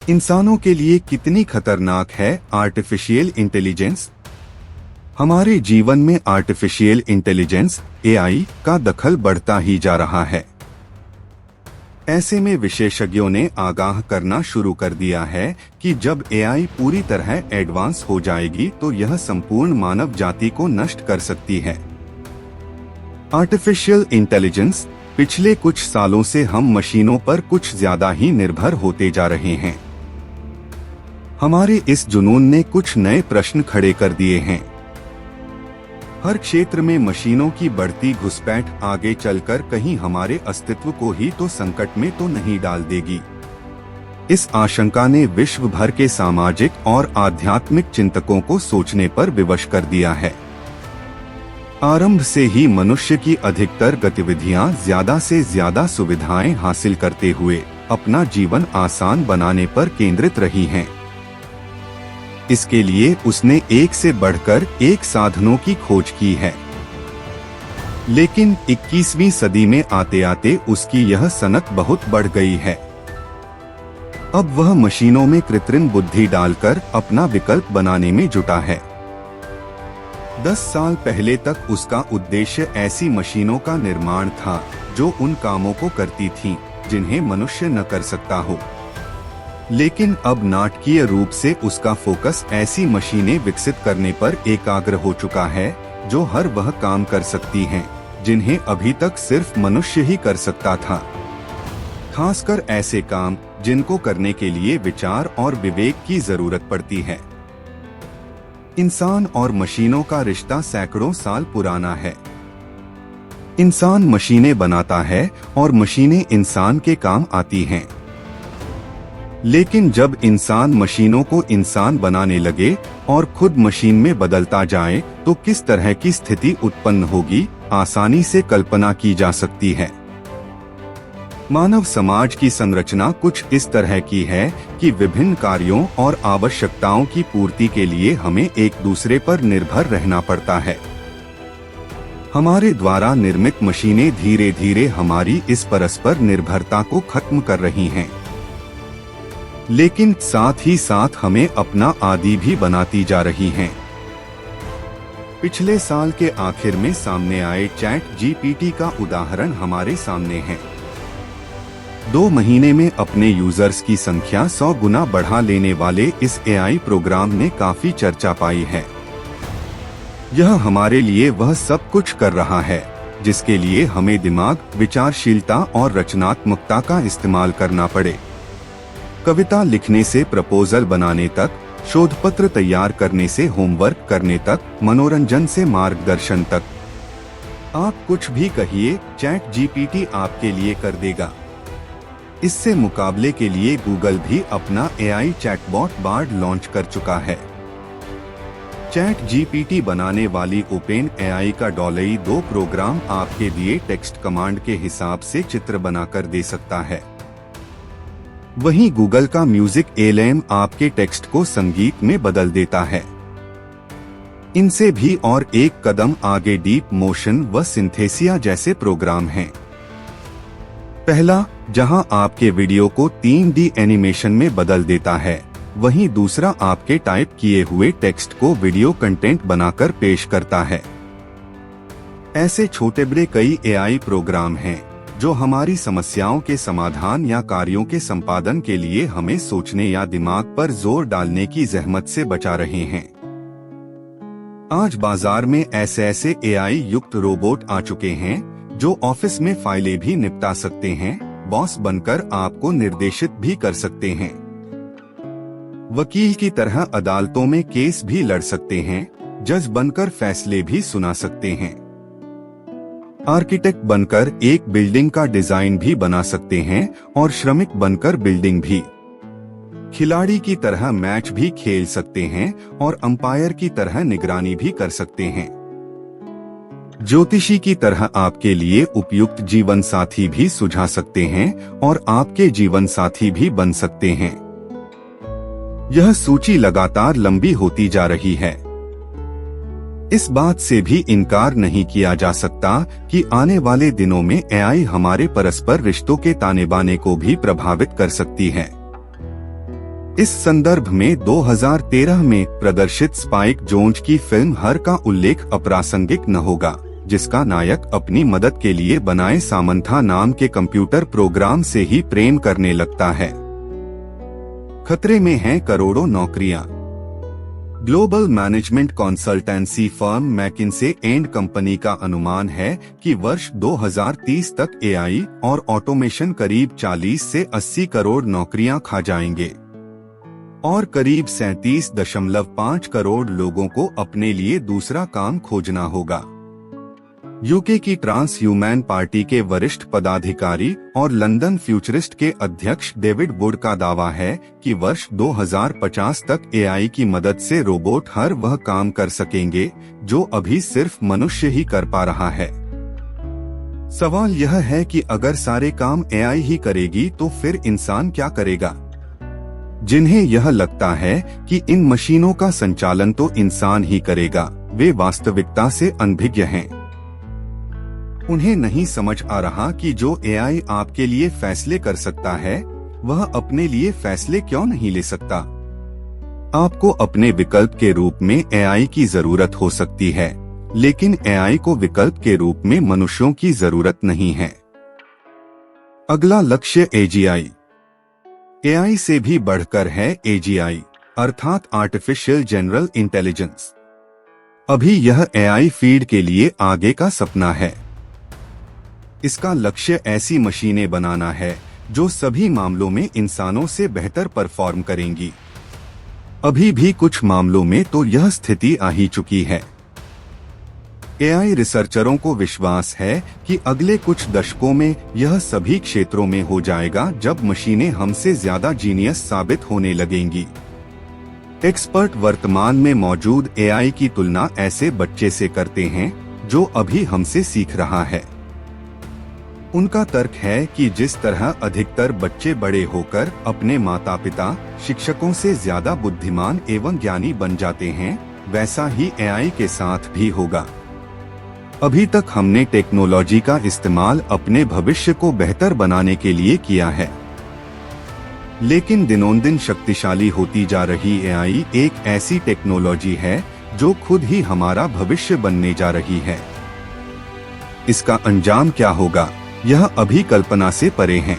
इंसानों के लिए कितनी खतरनाक है आर्टिफिशियल इंटेलिजेंस। हमारे जीवन में आर्टिफिशियल इंटेलिजेंस एआई का दखल बढ़ता ही जा रहा है। ऐसे में विशेषज्ञों ने आगाह करना शुरू कर दिया है कि जब एआई पूरी तरह एडवांस हो जाएगी तो यह संपूर्ण मानव जाति को नष्ट कर सकती है। आर्टिफिशियल इंटेलिजेंस पिछले कुछ सालों से हम मशीनों पर कुछ ज्यादा ही निर्भर होते जा रहे हैं। हमारे इस जुनून ने कुछ नए प्रश्न खड़े कर दिए हैं। हर क्षेत्र में मशीनों की बढ़ती घुसपैठ आगे चलकर कहीं हमारे अस्तित्व को ही तो संकट में तो नहीं डाल देगी। इस आशंका ने विश्व भर के सामाजिक और आध्यात्मिक चिंतकों को सोचने पर विवश कर दिया है। आरंभ से ही मनुष्य की अधिकतर गतिविधियां ज्यादा से ज्यादा सुविधाएं हासिल करते हुए अपना जीवन आसान बनाने पर केंद्रित रही हैं। इसके लिए उसने एक से बढ़कर एक साधनों की खोज की है। लेकिन 21वीं सदी में आते आते उसकी यह सनक बहुत बढ़ गई है। अब वह मशीनों में कृत्रिम बुद्धि डालकर अपना विकल्प बनाने में जुटा है। 10 साल पहले तक उसका उद्देश्य ऐसी मशीनों का निर्माण था जो उन कामों को करती थीं जिन्हें मनुष्य न कर सकता हो। लेकिन अब नाटकीय रूप से उसका फोकस ऐसी मशीनें विकसित करने पर एकाग्र हो चुका है जो हर वह काम कर सकती हैं जिन्हें अभी तक सिर्फ मनुष्य ही कर सकता था। खासकर ऐसे काम जिनको करने के लिए विचार और विवेक की जरूरत पड़ती है। इंसान और मशीनों का रिश्ता सैकड़ों साल पुराना है। इंसान मशीनें बनाता है और मशीनें इंसान के काम आती हैं। लेकिन जब इंसान मशीनों को इंसान बनाने लगे और खुद मशीन में बदलता जाए तो किस तरह की स्थिति उत्पन्न होगी, आसानी से कल्पना की जा सकती है। मानव समाज की संरचना कुछ इस तरह की है कि विभिन्न कार्यों और आवश्यकताओं की पूर्ति के लिए हमें एक दूसरे पर निर्भर रहना पड़ता है। हमारे द्वारा निर्मित मशीनें धीरे धीरे हमारी इस परस्पर निर्भरता को खत्म कर रही हैं। लेकिन साथ ही साथ हमें अपना आदी भी बनाती जा रही हैं। पिछले साल के आखिर में सामने आए चैट जीपीटी का उदाहरण हमारे सामने है। 2 महीने में अपने यूजर्स की संख्या 100 गुना बढ़ा लेने वाले इस एआई प्रोग्राम ने काफी चर्चा पाई है। यह हमारे लिए वह सब कुछ कर रहा है जिसके लिए हमें दिमाग, विचारशीलता और रचनात्मकता का इस्तेमाल करना पड़े। कविता लिखने से प्रपोजल बनाने तक, शोध पत्र तैयार करने से होमवर्क करने तक, मनोरंजन से मार्गदर्शन तक। आप कुछ भी कहिए, चैट जीपीटी आपके लिए कर देगा। इससे मुकाबले के लिए गूगल भी अपना एआई चैटबॉट बार्ड लॉन्च कर चुका है। चैट जीपीटी बनाने वाली ओपन एआई का डॉलई 2 प्रोग्राम आपके दिए टेक्स्ट कमांड के हिसाब से चित्र बनाकर दे सकता है। वहीं गूगल का म्यूजिक एलएम आपके टेक्स्ट को संगीत में बदल देता है। इनसे भी और एक कदम आगे डीप मोशन व सिंथेसिया जैसे प्रोग्राम हैं। पहला, जहां आपके वीडियो को 3D एनिमेशन में बदल देता है, वहीं दूसरा आपके टाइप किए हुए टेक्स्ट को वीडियो कंटेंट बनाकर पेश करता है। ऐसे छोटे बड़े कई एआई प्रोग्राम हैं जो हमारी समस्याओं के समाधान या कार्यों के संपादन के लिए हमें सोचने या दिमाग पर जोर डालने की जहमत से बचा रहे हैं। आज बाजार में ऐसे एआई युक्त रोबोट आ चुके हैं जो ऑफिस में फाइलें भी निपटा सकते हैं, बॉस बनकर आपको निर्देशित भी कर सकते हैं, वकील की तरह अदालतों में केस भी लड़ सकते हैं, जज बनकर फैसले भी सुना सकते हैं, आर्किटेक्ट बनकर एक बिल्डिंग का डिजाइन भी बना सकते हैं और श्रमिक बनकर बिल्डिंग भी, खिलाड़ी की तरह मैच भी खेल सकते हैं और अंपायर की तरह निगरानी भी कर सकते हैं, ज्योतिषी की तरह आपके लिए उपयुक्त जीवन साथी भी सुझा सकते हैं और आपके जीवन साथी भी बन सकते हैं। यह सूची लगातार लंबी होती जा रही है। इस बात से भी इनकार नहीं किया जा सकता कि आने वाले दिनों में एआई हमारे परस्पर रिश्तों के ताने बाने को भी प्रभावित कर सकती है। इस संदर्भ में 2013 में प्रदर्शित स्पाइक जोन्स की फिल्म हर का उल्लेख अप्रासंगिक न होगा, जिसका नायक अपनी मदद के लिए बनाए सामंथा नाम के कंप्यूटर प्रोग्राम से ही प्रेम करने लगता है। खतरे में हैं करोड़ों नौकरियां। Global management consultancy firm McKinsey and company का अनुमान है कि वर्ष 2030 तक एआई और ऑटोमेशन करीब 40 से 80 करोड़ नौकरियां खा जाएंगे और करीब 37.5 करोड़ लोगों को अपने लिए दूसरा काम खोजना होगा। यूके की ट्रांस ह्यूमैन पार्टी के वरिष्ठ पदाधिकारी और लंदन फ्यूचरिस्ट के अध्यक्ष डेविड वुड का दावा है कि वर्ष 2050 तक एआई की मदद से रोबोट हर वह काम कर सकेंगे जो अभी सिर्फ मनुष्य ही कर पा रहा है। सवाल यह है कि अगर सारे काम एआई ही करेगी तो फिर इंसान क्या करेगा? जिन्हें यह लगता है कि इन मशीनों का संचालन तो इंसान ही करेगा, वे वास्तविकता से अनभिज्ञ हैं। उन्हें नहीं समझ आ रहा कि जो एआई आपके लिए फैसले कर सकता है, वह अपने लिए फैसले क्यों नहीं ले सकता? आपको अपने विकल्प के रूप में एआई की जरूरत हो सकती है, लेकिन एआई को विकल्प के रूप में मनुष्यों की जरूरत नहीं है। अगला लक्ष्य एजीआई। एआई से भी बढ़कर है एजीआई, अर्थात आर्टिफिशियल जनरल इंटेलिजेंस। अभी यह एआई फीड के लिए आगे का सपना है। इसका लक्ष्य ऐसी मशीनें बनाना है जो सभी मामलों में इंसानों से बेहतर परफॉर्म करेंगी। अभी भी कुछ मामलों में तो यह स्थिति आ ही चुकी है। एआई रिसर्चरों को विश्वास है कि अगले कुछ दशकों में यह सभी क्षेत्रों में हो जाएगा जब मशीनें हमसे ज्यादा जीनियस साबित होने लगेंगी। एक्सपर्ट वर्तमान में मौजूद एआई की तुलना ऐसे बच्चे से करते हैं जो अभी हमसे सीख रहा है। उनका तर्क है कि जिस तरह अधिकतर बच्चे बड़े होकर अपने माता पिता, शिक्षकों से ज्यादा बुद्धिमान एवं ज्ञानी बन जाते हैं, वैसा ही एआई के साथ भी होगा। अभी तक हमने टेक्नोलॉजी का इस्तेमाल अपने भविष्य को बेहतर बनाने के लिए किया है, लेकिन दिनोंदिन शक्तिशाली होती जा रही एआई एक ऐसी टेक्नोलॉजी है जो खुद ही हमारा भविष्य बनने जा रही है। इसका अंजाम क्या होगा, यह अभी कल्पना से परे है।